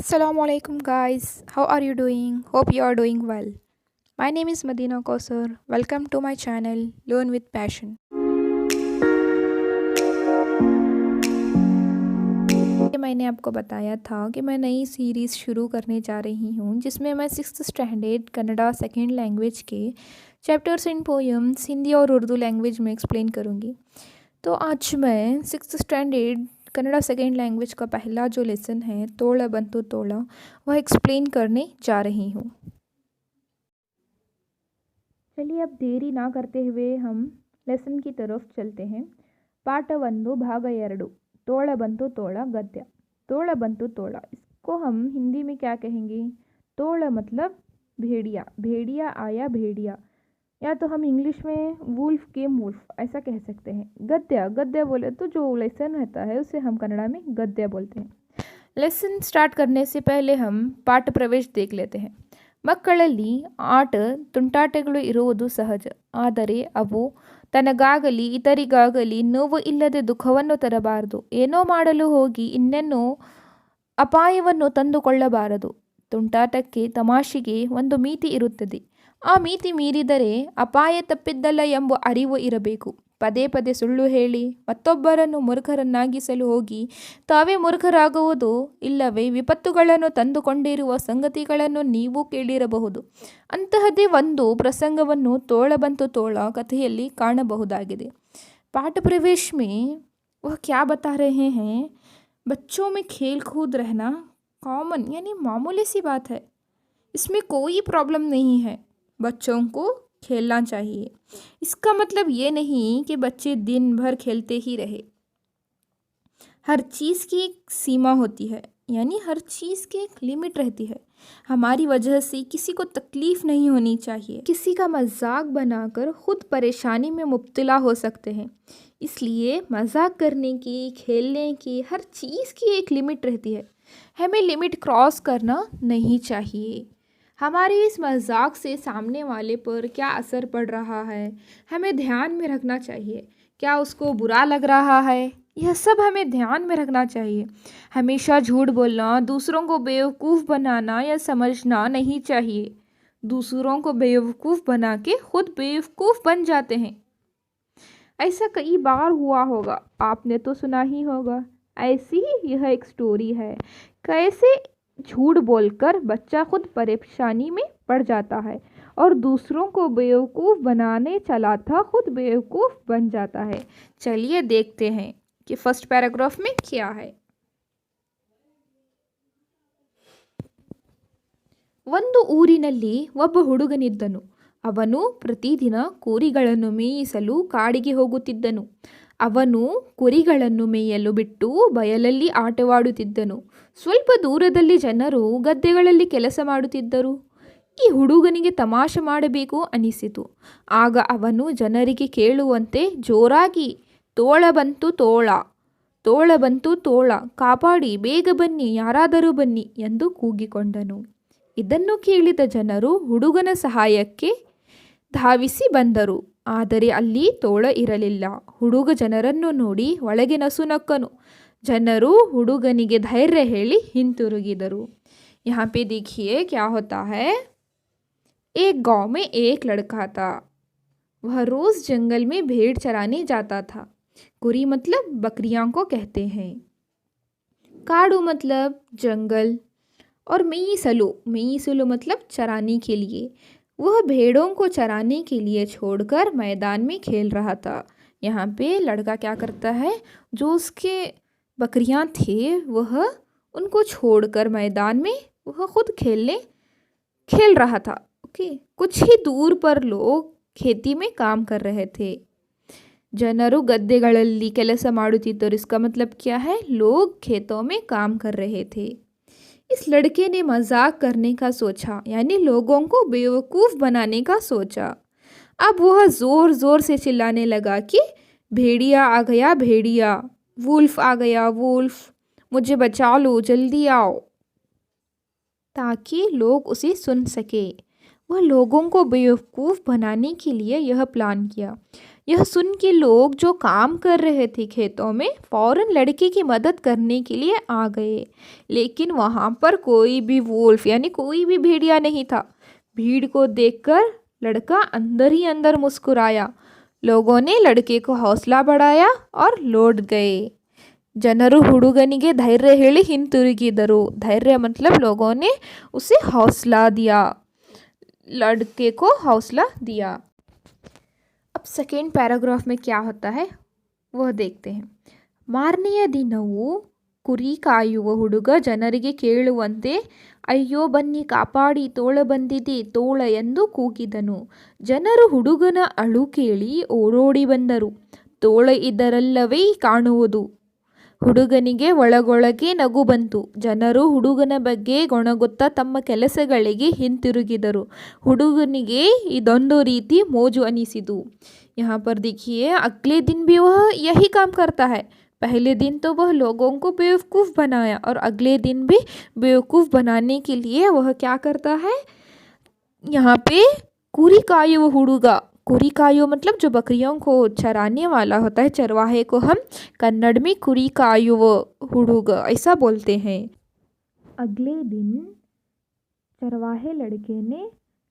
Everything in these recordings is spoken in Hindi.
Assalamu alaikum guys. How are you doing? Hope you are doing well. My name is Madina Kausar. Welcome to my channel Learn with Passion. मैंने आपको बताया था कि मैं नई सीरीज़ शुरू करने जा रही हूँ जिसमें मैं 6th standard Kannada second language के चैप्टर्स एंड पोएम्स हिंदी और उर्दू लैंग्वेज में एक्सप्लेन करूँगी। तो आज मैं 6th standard Kannada second language का पहला जो लेसन है तोड़ा बंतु तोड़ा वह एक्सप्लेन करने जा रही हूँ। चलिए अब देरी ना करते हुए हम लेसन की तरफ चलते हैं। पाठ 1 भाग 2 तोड़ा बंतु तोड़ा गद्य। तोड़ा बंतु तोड़ा, इसको हम हिंदी में क्या कहेंगे? तोड़ा मतलब भेड़िया, भेड़िया आया भेड़िया, या तो हम इंग्लिश में वुल्फ केम वुल्फ ऐसा कह सकते हैं। गद्य, गद्य बोले तो जो लेसन रहता है उसे हम कन्नड़ा में गद्य बोलते हैं। लेसन स्टार्ट करने से पहले हम पाठ प्रवेश देख लेते हैं। ಮಕ್ಕಳಲ್ಲಿ ಆಟ ತುಂಟಾಟಗಳು ಇರುವುದು ಸಹಜ, ಆದರೆ ಅವು ತನಗಾಗಲಿ ಇತರಿಗಾಗಲಿ ನೋವು ಇಲ್ಲದೆ ದುಃಖವನ್ನು ತರಬಾರದು. ಏನೋ ಮಾಡಲು ಹೋಗಿ ಇನ್ನೇನೋ ಅಪಾಯವನ್ನು ತಂದುಕೊಳ್ಳಬಾರದು. ತುಂಟಾಟಕ್ಕೆ ತಮಾಷೆಗೆ ಒಂದು ಮಿತಿ ಇರುತ್ತದೆ. ಆ ಮಿತಿ ಮೀರಿದರೆ ಅಪಾಯ ತಪ್ಪಿದ್ದಲ್ಲ ಎಂಬ ಅರಿವು ಇರಬೇಕು. ಪದೇ ಪದೇ ಸುಳ್ಳು ಹೇಳಿ ಮತ್ತೊಬ್ಬರನ್ನು ಮೂರ್ಖರನ್ನಾಗಿಸಲು ಹೋಗಿ ತಾವೇ ಮೂರ್ಖರಾಗುವುದು, ಇಲ್ಲವೇ ವಿಪತ್ತುಗಳನ್ನು ತಂದುಕೊಂಡಿರುವ ಸಂಗತಿಗಳನ್ನು ನೀವು ಕೇಳಿರಬಹುದು. ಅಂತಹದೇ ಒಂದು ಪ್ರಸಂಗವನ್ನು ತೋಳ ಬಂತು ತೋಳ ಕಥೆಯಲ್ಲಿ ಕಾಣಬಹುದಾಗಿದೆ. पाठ प्रवेश में वह क्या बता रहे हैं? बच्चों में खेल कूद रहना कॉमन यानी मामूली सी बात है, इसमें कोई प्रॉब्लम नहीं है, बच्चों को खेलना चाहिए। इसका मतलब ये नहीं कि बच्चे दिन भर खेलते ही रहे। हर चीज़ की एक सीमा होती है, यानी हर चीज़ की एक लिमिट रहती है। हमारी वजह से किसी को तकलीफ़ नहीं होनी चाहिए। किसी का मजाक बनाकर खुद परेशानी में मुब्तला हो सकते हैं। इसलिए मजाक करने की, खेलने की, हर चीज़ की एक लिमिट रहती है। हमें लिमिट क्रॉस करना नहीं चाहिए। हमारे इस मजाक से सामने वाले पर क्या असर पड़ रहा है, हमें ध्यान में रखना चाहिए। क्या उसको बुरा लग रहा है, यह सब हमें ध्यान में रखना चाहिए। हमेशा झूठ बोलना, दूसरों को बेवकूफ़ बनाना या समझना नहीं चाहिए। दूसरों को बेवकूफ़ बना के खुद बेवकूफ़ बन जाते हैं। ऐसा कई बार हुआ होगा, आपने तो सुना ही होगा। ऐसी ही यह एक स्टोरी है, कैसे झूठ बोलकर बच्चा खुद परेशानी में पड़ जाता है और दूसरों को बेवकूफ़ बनाने चला था खुद बेवकूफ़ बन जाता है। चलिए देखते हैं कि फर्स्ट पैराग्राफ में क्या है। ಒಂದು ಊರಿನಲ್ಲಿ ಒಬ್ಬ ಹುಡುಗನಿದ್ದನು. ಅವನು ಪ್ರತಿದಿನ ಕುರಿಗಳನ್ನು ಮೇಯಿಸಲು ಕಾಡಿಗೆ ಹೋಗುತ್ತಿದ್ದನು. ಅವನು ಕುರಿಗಳನ್ನು ಮೇಯಲು ಬಿಟ್ಟು ಬಯಲಲ್ಲಿ ಆಟವಾಡುತ್ತಿದ್ದನು. ಸ್ವಲ್ಪ ದೂರದಲ್ಲಿ ಜನರು ಗದ್ದೆಗಳಲ್ಲಿ ಕೆಲಸ ಮಾಡುತ್ತಿದ್ದರು. ಈ ಹುಡುಗನಿಗೆ ತಮಾಷೆ ಮಾಡಬೇಕು ಅನಿಸಿತು. ಆಗ ಅವನು ಜನರಿಗೆ ಕೇಳುವಂತೆ ಜೋರಾಗಿ ತೋಳ ಬಂತು ತೋಳ, ತೋಳ ಬಂತು ತೋಳ, ಕಾಪಾಡಿ ಬೇಗ ಬನ್ನಿ, ಯಾರಾದರೂ ಬನ್ನಿ ಎಂದು ಕೂಗಿಕೊಂಡನು. ಇದನ್ನು ಕೇಳಿದ ಜನರು ಹುಡುಗನ ಸಹಾಯಕ್ಕೆ ಧಾವಿಸಿ ಬಂದರು. ಆದರೆ ಅಲ್ಲಿ ತೋಳ ಇರಲಿಲ್ಲ. ಹುಡುಗ ಜನರನ್ನು ನೋಡಿ ಒಳಗೆ ನಸುನಕ್ಕನು. ಜನರು ಹುಡುಗನಿಗೆ धैर्य ಹೇಳಿ ಹಿಂತಿರುಗಿದರು। यहाँ पे देखिए क्या होता है। एक गांव में एक लड़का था। वह रोज़ जंगल में भेड़ चराने जाता था। कुरी मतलब बकरियां को कहते हैं। काड़ू मतलब जंगल और मेईसलू, मेईसलू मतलब चराने के लिए। वह भेड़ों को चराने के लिए छोड़कर मैदान में खेल रहा था। यहाँ पे लड़का क्या करता है, जो उसके बकरियां थे वह उनको छोड़कर मैदान में वह खुद खेल रहा था। ओके, कुछ ही दूर पर लोग खेती में काम कर रहे थे। ಜನರು ಗದ್ದೆಗಳಲ್ಲಿ ಕೆಲಸ ಮಾಡುತ್ತಿದ್ದರು। इसका मतलब क्या है, लोग खेतों में काम कर रहे थे। इस लड़के ने मजाक करने का सोचा, यानी लोगों को बेवकूफ़ बनाने का सोचा। अब वह ज़ोर ज़ोर से चिल्लाने लगा कि भेड़िया आ गया भेड़िया, वुल्फ आ गया वुल्फ, मुझे बचा लो, जल्दी आओ, ताकि लोग उसे सुन सके। वह लोगों को बेवकूफ़ बनाने के लिए यह प्लान किया। यह सुन के लोग जो काम कर रहे थे खेतों में फौरन लड़के की मदद करने के लिए आ गए, लेकिन वहाँ पर कोई भी वुल्फ यानी कोई भी भेड़िया नहीं था। भीड़ को देखकर लड़का अंदर ही अंदर मुस्कुराया। लोगों ने लड़के को हौसला बढ़ाया और लौट गए। ಜನರು ಹುಡುಗನಿಗೆ ಧೈರ್ಯ ಹೇಳಿ ಹಿಂತಿರುಗಿದರು। धैर्य मतलब लोगों ने उसे हौसला दिया, लड़के को हौसला दिया। अब सेकेंड पैराग्राफ में क्या होता है वह देखते हैं। ಮಾರನೆಯ ದಿನವೂ ಕುರಿ ಕಾಯುವ ಹುಡುಗ ಜನರಿಗೆ ಕೇಳುವಂತೆ ಅಯ್ಯೋ ಬನ್ನಿ ಕಾಪಾಡಿ ತೋಳ ಬಂದಿದೆ ತೋಳ ಎಂದು ಕೂಗಿದನು। ಜನರು ಹುಡುಗನ ಅಳು ಕೇಳಿ ಓಡೋಡಿ ಬಂದರು। ತೋಳ ಇದರಲ್ಲವೇ ಕಾಣುವುದು। ಹುಡುಗನಿಗೆ ಒಳಗೊಳಗೆ ನಗು ಬಂತು। ಜನರು ಹುಡುಗನ ಬಗ್ಗೆ ಗೊಣಗುತ್ತಾ ತಮ್ಮ ಕೆಲಸಗಳಿಗೆ ಹಿಂತಿರುಗಿದರು। ಹುಡುಗನಿಗೆ ಇದೊಂದು ರೀತಿ ಮೋಜು ಅನಿಸಿತು। यहाँ पर देखिए अगले दिन भी वह यही काम करता है। पहले दिन तो वह लोगों को बेवकूफ़ बनाया और अगले दिन भी बेवकूफ़ बनाने के लिए वह क्या करता है, यहाँ पे कुरी कायो हुडुगा, कुरी कायो मतलब जो बकरियों को चराने वाला होता है, चरवाहे को हम कन्नड़ में कुरी कायो हुडुगा ऐसा बोलते हैं। अगले दिन चरवाहे लड़के ने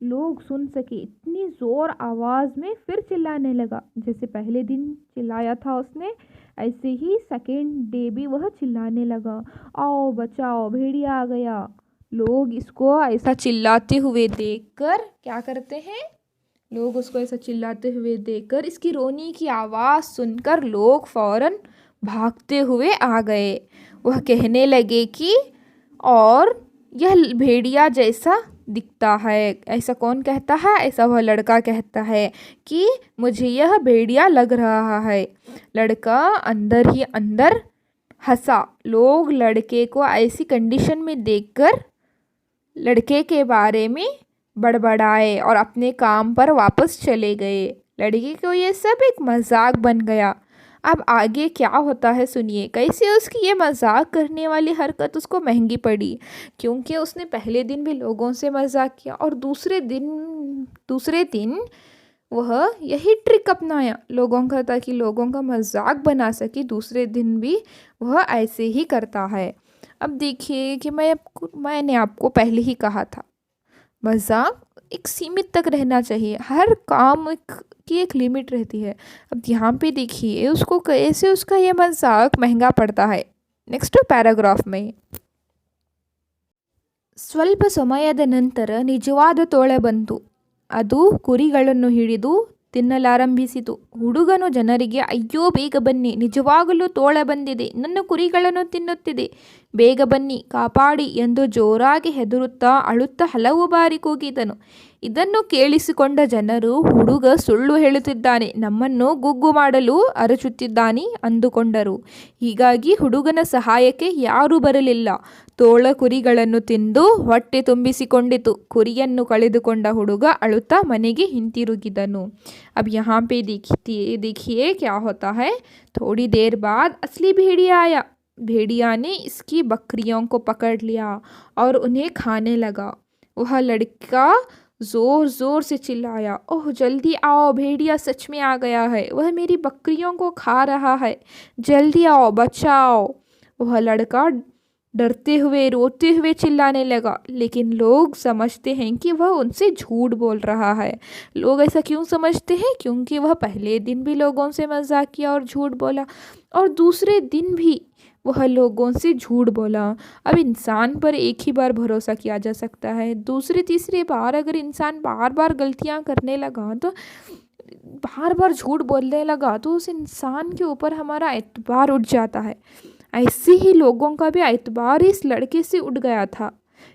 लोग सुन सके इतनी ज़ोर आवाज़ में फिर चिल्लाने लगा। जैसे पहले दिन चिल्लाया था उसने, ऐसे ही सेकेंड डे भी वह चिल्लाने लगा, आओ बचाओ भेड़िया आ गया। लोग इसको ऐसा चिल्लाते हुए देखकर क्या करते हैं, लोग उसको ऐसा चिल्लाते हुए देखकर इसकी रोने की आवाज़ सुनकर लोग फ़ौरन भागते हुए आ गए। वह कहने लगे कि और यह भेड़िया जैसा दिखता है। ऐसा कौन कहता है, ऐसा वह लड़का कहता है कि मुझे यह भेड़िया लग रहा है। लड़का अंदर ही अंदर हंसा। लोग लड़के को ऐसी कंडीशन में देखकर लड़के के बारे में बड़बड़ाए और अपने काम पर वापस चले गए। लड़के को ये सब एक मजाक बन गया। अब आगे क्या होता है सुनिए, कैसे उसकी ये मजाक करने वाली हरकत उसको महंगी पड़ी, क्योंकि उसने पहले दिन भी लोगों से मजाक किया और दूसरे दिन वह यही ट्रिक अपनाया लोगों का, ताकि लोगों का मजाक बना सके। दूसरे दिन भी वह ऐसे ही करता है। अब देखिए कि मैंने आपको पहले ही कहा था, मजाक एक सीमित तक रहना चाहिए। हर काम की एक लिमिट रहती है। अब यहाँ पे देखिए उसको कैसे उसका ये मजाक महंगा पड़ता है। नेक्स्ट पैराग्राफ में ಸ್ವಲ್ಪ ಸಮಯದ ನಂತರ ನಿಜವಾದ ತೋಳ ಬಂತು। ಅದು ಕುರಿಗಳನ್ನು ಹಿಡಿದು ತಿನ್ನಲಾರಂಭಿಸಿತು। ಹುಡುಗನು ಜನರಿಗೆ ಅಯ್ಯೋ ಬೇಗ ಬನ್ನಿ, ನಿಜವಾಗಲೂ ತೋಳ ಬಂದಿದೆ, ನನ್ನ ಕುರಿಗಳನ್ನು ತಿನ್ನುತ್ತಿದೆ, ಬೇಗ ಬನ್ನಿ ಕಾಪಾಡಿ ಎಂದು ಜೋರಾಗಿ ಹೆದರುತ್ತಾ ಅಳುತ್ತಾ ಹಲವು ಬಾರಿ ಕೂಗಿದನು। ಇದನ್ನು ಕೇಳಿಸಿಕೊಂಡ ಜನರು ಹುಡುಗ ಸುಳ್ಳು ಹೇಳುತ್ತಿದ್ದಾನೆ, ನಮ್ಮನ್ನು ಗುಗ್ಗು ಮಾಡಲು ಅರಚುತ್ತಿದ್ದಾನೆ ಅಂದುಕೊಂಡರು। ಹೀಗಾಗಿ ಹುಡುಗನ ಸಹಾಯಕ್ಕೆ ಯಾರೂ ಬರಲಿಲ್ಲ। ತೋಳ ಕುರಿಗಳನ್ನು ತಿಂದು ಹೊಟ್ಟೆ ತುಂಬಿಸಿಕೊಂಡಿತು। ಕುರಿಯನ್ನು ಕಳೆದುಕೊಂಡ ಹುಡುಗ ಅಳುತ್ತಾ ಮನೆಗೆ ಹಿಂತಿರುಗಿದನು। अब यहाँ पे देखिए क्या होता है, थोड़ी देर बाद असली भेड़िया आया। भेड़िया ने इसकी बकरियों को पकड़ लिया और उन्हें खाने लगा। वह लड़का ज़ोर ज़ोर से चिल्लाया, ओह जल्दी आओ, भेड़िया सच में आ गया है, वह मेरी बकरियों को खा रहा है, जल्दी आओ बचाओ। वह लड़का डरते हुए रोते हुए चिल्लाने लगा, लेकिन लोग समझते हैं कि वह उनसे झूठ बोल रहा है। लोग ऐसा क्यों समझते हैं, क्योंकि वह पहले दिन भी लोगों से मजाक किया और झूठ बोला और दूसरे दिन भी वह लोगों से झूठ बोला। अब इंसान पर एक ही बार भरोसा किया जा सकता है। दूसरी तीसरी बार अगर इंसान बार बार गलतियां करने लगा, तो बार बार झूठ बोलने लगा, तो उस इंसान के ऊपर हमारा एतबार उठ जाता है। ऐसे ही लोगों का भी एतबार इस लड़के से उठ गया था,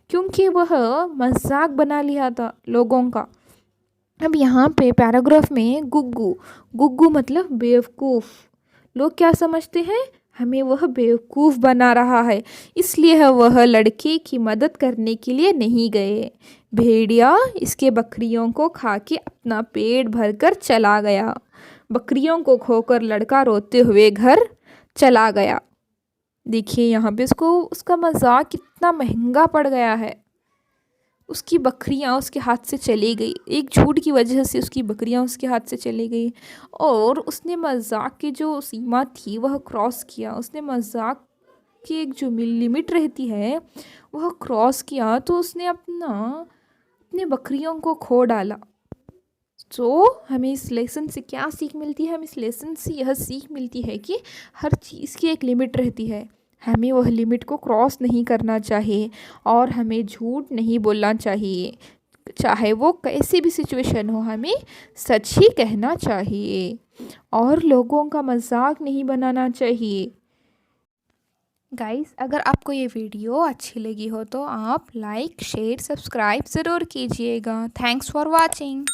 क्योंकि वह मजाक बना लिया था लोगों का। अब यहाँ पे पैराग्राफ में गुग्गू, गुग्गू मतलब बेवकूफ़। लोग क्या समझते हैं, हमें वह बेवकूफ़ बना रहा है, इसलिए वह लड़के की मदद करने के लिए नहीं गए। भेड़िया इसके बकरियों को खा के अपना पेट भरकर चला गया। बकरियों को खोकर लड़का रोते हुए घर चला गया। देखिए यहाँ पे उसका मजाक कितना महंगा पड़ गया है। उसकी बकरियां उसके हाथ से चली गई, एक झूठ की वजह से उसकी बकरियां उसके हाथ से चली गई। और उसने मजाक की जो सीमा थी वह क्रॉस किया, उसने मजाक की एक जो लिमिट रहती है वह क्रॉस किया, तो उसने अपने बकरियों को खो डाला। तो हमें इस लेसन से क्या सीख मिलती है? हमें इस लेसन से यह सीख मिलती है कि हर चीज़ की एक लिमिट रहती है, हमें वह लिमिट को क्रॉस नहीं करना चाहिए और हमें झूठ नहीं बोलना चाहिए। चाहे वो कैसी भी सिचुएशन हो, हमें सच ही कहना चाहिए और लोगों का मजाक नहीं बनाना चाहिए। गाइस, अगर आपको ये वीडियो अच्छी लगी हो तो आप लाइक शेयर सब्सक्राइब ज़रूर कीजिएगा। Thanks for watching.